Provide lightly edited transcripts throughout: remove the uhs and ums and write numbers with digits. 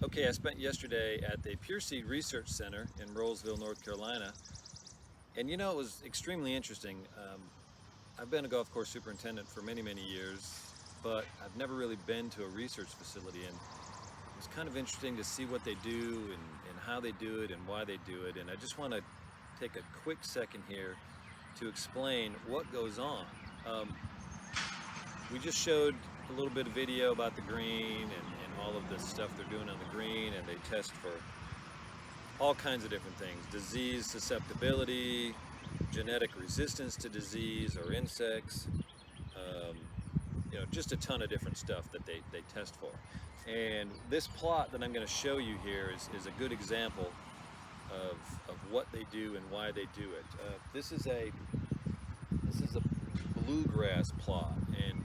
Okay, I spent yesterday at the Pure Seed Research Center in Rolesville, North Carolina, and it was extremely interesting. I've been a golf course superintendent for many, many years, but I've never really been to a research facility, and it was kind of interesting to see what they do and how they do it and why they do it. And I just want to take a quick second here to explain what goes on. Um, we just showed a little bit of video about the green and all of the stuff they're doing on the green, and they test for all kinds of different things: disease susceptibility, genetic resistance to disease or insects, um, just a ton of different stuff that they test for. And this plot that I'm going to show you here is a good example of what they do and why they do it. This is a bluegrass plot, and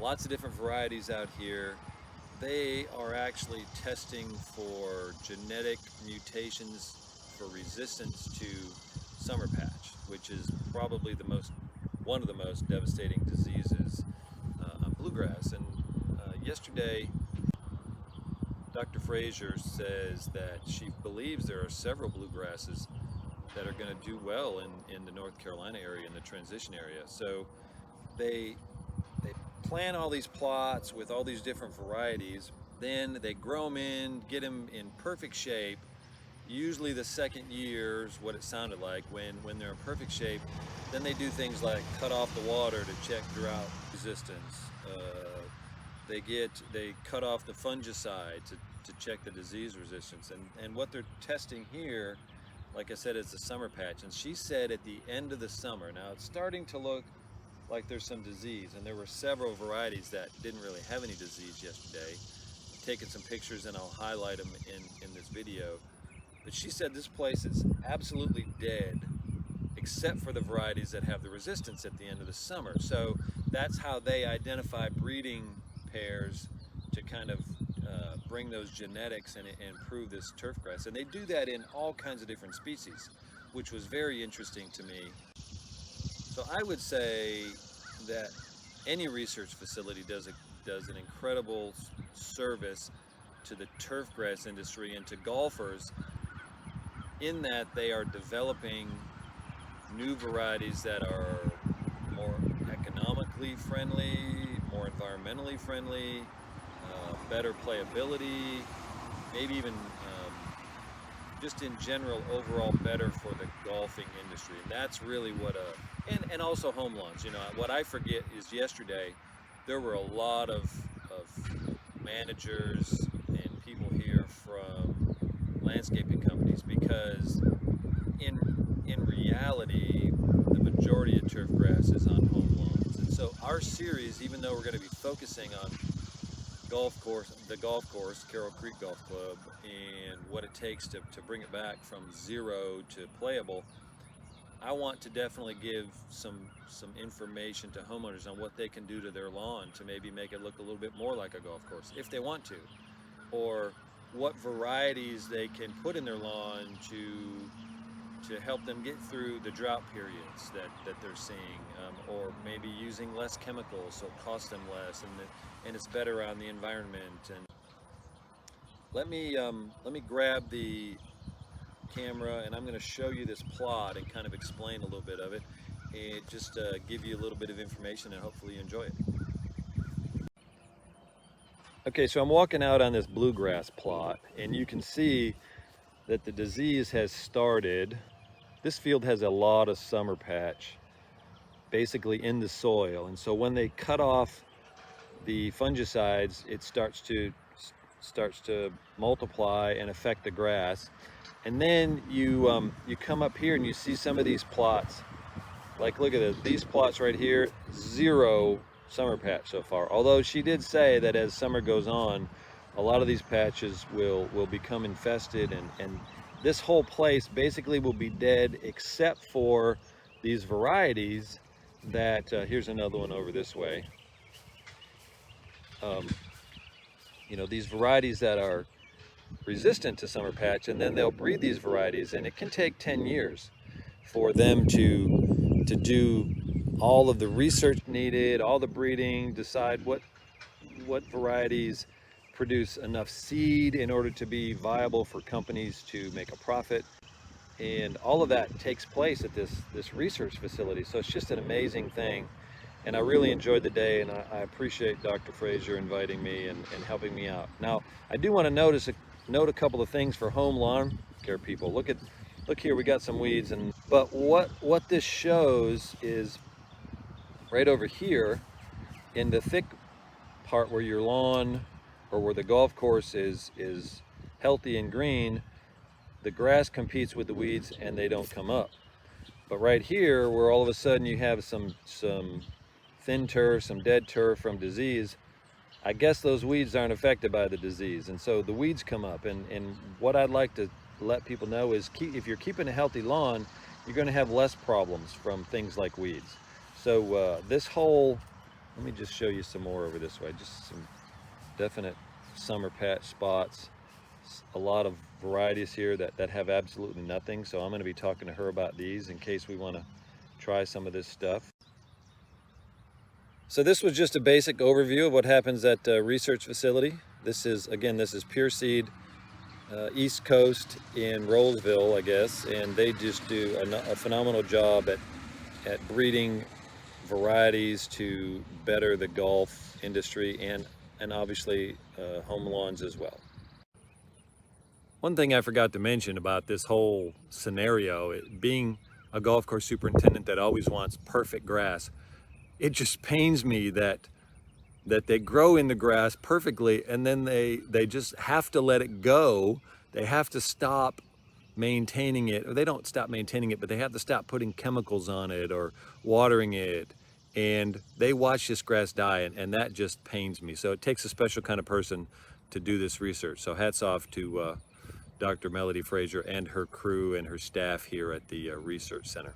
lots of different varieties out here. They are actually testing for genetic mutations for resistance to summer patch, which is probably one of the most devastating diseases on bluegrass. And yesterday, Dr. Frazier says that she believes there are several bluegrasses that are going to do well in the North Carolina area, in the transition area. So they they plant all these plots with all these different varieties. Then they grow them in, get them in perfect shape. Usually the second year is what it sounded like when they're in perfect shape. Then they do things like cut off the water to check drought resistance. They cut off the fungicide to check the disease resistance. And what they're testing here, like I said, is the summer patch. And she said at the end of the summer, now it's starting to look like there's some disease, and there were several varieties that didn't really have any disease yesterday. I've taken some pictures and I'll highlight them in this video. But she said this place is absolutely dead except for the varieties that have the resistance at the end of the summer. So that's how they identify breeding pairs to kind of bring those genetics and improve this turfgrass. And they do that in all kinds of different species, which was very interesting to me. So I would say that any research facility does an incredible service to the turfgrass industry and to golfers, in that they are developing new varieties that are more economically friendly, more environmentally friendly, better playability, maybe even just in general overall better for the golfing industry. And that's really what and also home lawns. What I forget is yesterday there were a lot of managers and people here from landscaping companies, because in reality the majority of turf grass is on home lawns. And so our series, even though we're going to be focusing on the golf course, Carroll Creek Golf Club, and what it takes to bring it back from zero to playable, I want to definitely give some information to homeowners on what they can do to their lawn to maybe make it look a little bit more like a golf course if they want to, or what varieties they can put in their lawn to help them get through the drought periods that they're seeing, or maybe using less chemicals so it costs them less and it's better on the environment. And let me grab the camera, and I'm going to show you this plot and kind of explain a little bit of it, and just give you a little bit of information, and hopefully you enjoy it. Okay, so I'm walking out on this bluegrass plot, and you can see that the disease has started. This field has a lot of summer patch basically in the soil, and so when they cut off the fungicides, it starts to multiply and affect the grass. And then you come up here and you see some of these plots. Like, look at this, these plots right here, zero summer patch so far. Although she did say that as summer goes on, a lot of these patches will become infested, and this whole place basically will be dead except for these varieties that, here's another one over this way. These varieties that are resistant to summer patch, and then they'll breed these varieties, and it can take 10 years for them to do all of the research needed, all the breeding, decide what varieties produce enough seed in order to be viable for companies to make a profit. And all of that takes place at this research facility. So it's just an amazing thing. And I really enjoyed the day, and I appreciate Dr. Frazier inviting me and helping me out. Now, I do want to note a couple of things for home lawn care people. Look here, we got some weeds, but what this shows is right over here in the thick part where your lawn or where the golf course is healthy and green, the grass competes with the weeds and they don't come up. But right here, where all of a sudden you have some thin turf, some dead turf from disease, I guess those weeds aren't affected by the disease, and so the weeds come up. And what I'd like to let people know is if you're keeping a healthy lawn, you're going to have less problems from things like weeds. So this whole, let me just show you some more over this way, just some definite summer patch spots. A lot of varieties here that have absolutely nothing, so I'm going to be talking to her about these in case we want to try some of this stuff. So this was just a basic overview of what happens at research facility. This is Pure Seed, East Coast in Rollsville, I guess, and they just do a phenomenal job at breeding varieties to better the golf industry and obviously home lawns as well. One thing I forgot to mention about this whole scenario, being a golf course superintendent that always wants perfect grass, it just pains me that they grow in the grass perfectly and then they just have to let it go. They have to stop maintaining it, or they don't stop maintaining it, but they have to stop putting chemicals on it or watering it. And they watch this grass die, and that just pains me. So it takes a special kind of person to do this research. So hats off to Dr. Melody Frazier and her crew and her staff here at the research center.